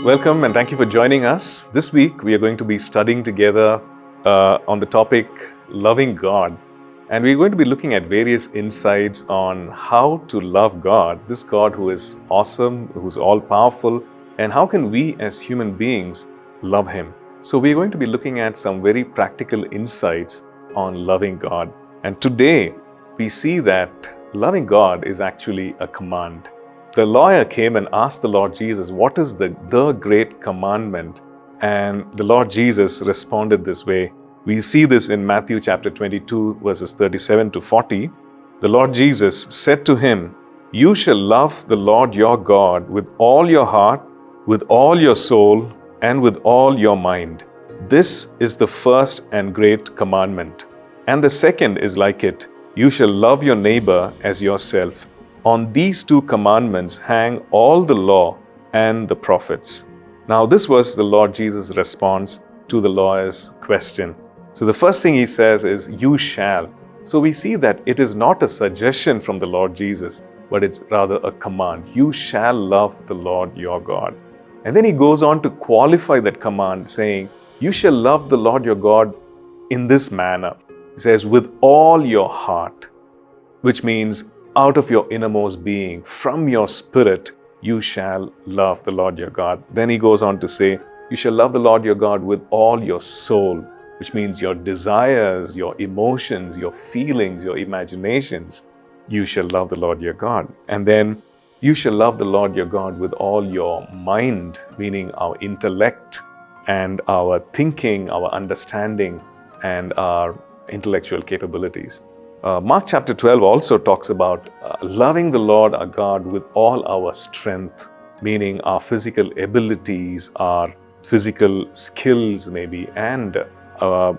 Welcome and thank you for joining us. This week we are going to be studying together on the topic loving God. And we're going to be looking at various insights on how to love God, this God who is awesome, who's all powerful, and how can we as human beings love Him. So we're going to be looking at some very practical insights on loving God. And today we see that loving God is actually a command. The lawyer came and asked the Lord Jesus, what is the great commandment? And the Lord Jesus responded this way. We see this in Matthew chapter 22, verses 37 to 40. The Lord Jesus said to him, "You shall love the Lord your God with all your heart, with all your soul, and with all your mind. This is the first and great commandment. And the second is like it. You shall love your neighbor as yourself. On these two commandments hang all the law and the prophets." Now, this was the Lord Jesus' response to the lawyer's question. So the first thing he says is, "You shall." So we see that it is not a suggestion from the Lord Jesus, but it's rather a command. You shall love the Lord your God. And then he goes on to qualify that command, saying, "You shall love the Lord your God in this manner." He says, "With all your heart," which means out of your innermost being, from your spirit, you shall love the Lord your God. Then he goes on to say, you shall love the Lord your God with all your soul, which means your desires, your emotions, your feelings, your imaginations. You shall love the Lord your God. And then you shall love the Lord your God with all your mind, meaning our intellect and our thinking, our understanding, and our intellectual capabilities. Mark chapter 12 also talks about loving the Lord our God with all our strength, meaning our physical abilities, our physical skills maybe, and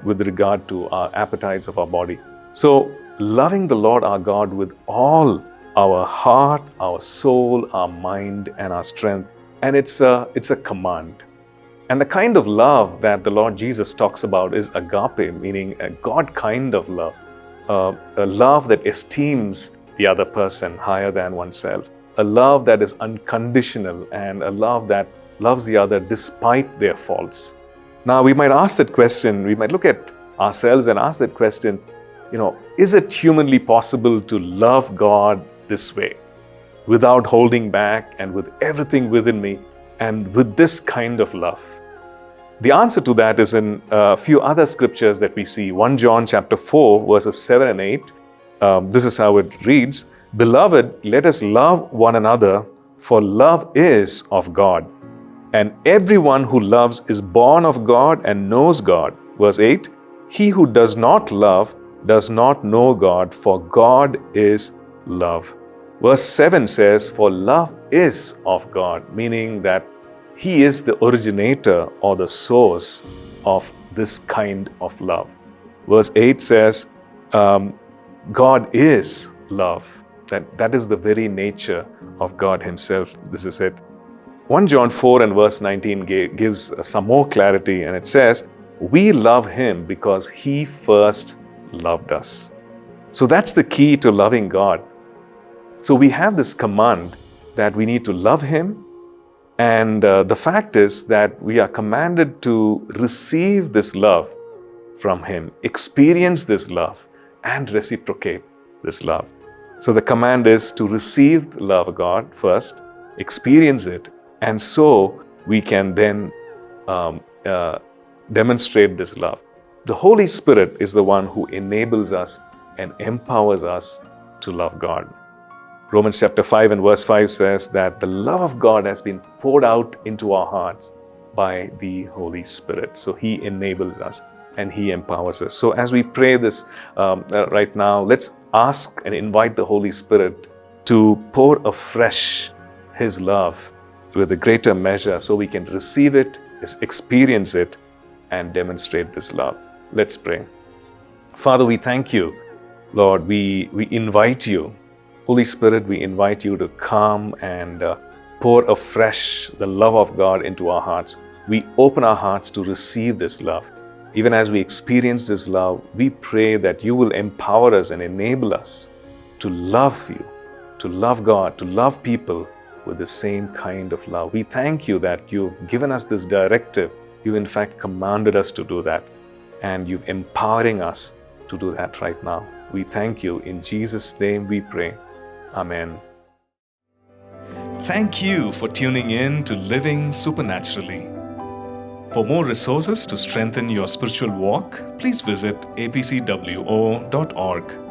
with regard to our appetites of our body. So loving the Lord our God with all our heart, our soul, our mind, and our strength. And it's a command. And the kind of love that the Lord Jesus talks about is agape, meaning a God kind of love. A love that esteems the other person higher than oneself, a love that is unconditional, and a love that loves the other despite their faults. Now, we might ask that question, we might look at ourselves and ask that question, is it humanly possible to love God this way, without holding back and with everything within me, and with this kind of love? The answer to that is in a few other scriptures that we see. 1 John chapter 4, verses 7 and 8. This is how it reads, "Beloved, let us love one another, for love is of God. And everyone who loves is born of God and knows God." Verse 8, "He who does not love does not know God, for God is love." Verse 7 says, "For love is of God," meaning that He is the originator or the source of this kind of love. Verse 8 says, God is love. That is the very nature of God Himself. This is it. 1 John 4 and verse 19 gives some more clarity, and it says, "We love Him because He first loved us." So that's the key to loving God. So we have this command that we need to love Him. And the fact is that we are commanded to receive this love from Him, experience this love, and reciprocate this love. So the command is to receive the love of God first, experience it, and so we can then demonstrate this love. The Holy Spirit is the one who enables us and empowers us to love God. Romans chapter 5 and verse 5 says that the love of God has been poured out into our hearts by the Holy Spirit. So He enables us and He empowers us. So as we pray this right now, let's ask and invite the Holy Spirit to pour afresh His love with a greater measure so we can receive it, experience it, and demonstrate this love. Let's pray. Father, we thank You. Lord, we invite You. Holy Spirit, we invite You to come and pour afresh the love of God into our hearts. We open our hearts to receive this love. Even as we experience this love, we pray that You will empower us and enable us to love You, to love God, to love people, with the same kind of love. We thank you that you've given us this directive. You, in fact, commanded us to do that, and you're empowering us to do that right now. We thank you. In Jesus' name we pray. Amen. Thank you for tuning in to Living Supernaturally. For more resources to strengthen your spiritual walk, please visit apcwo.org.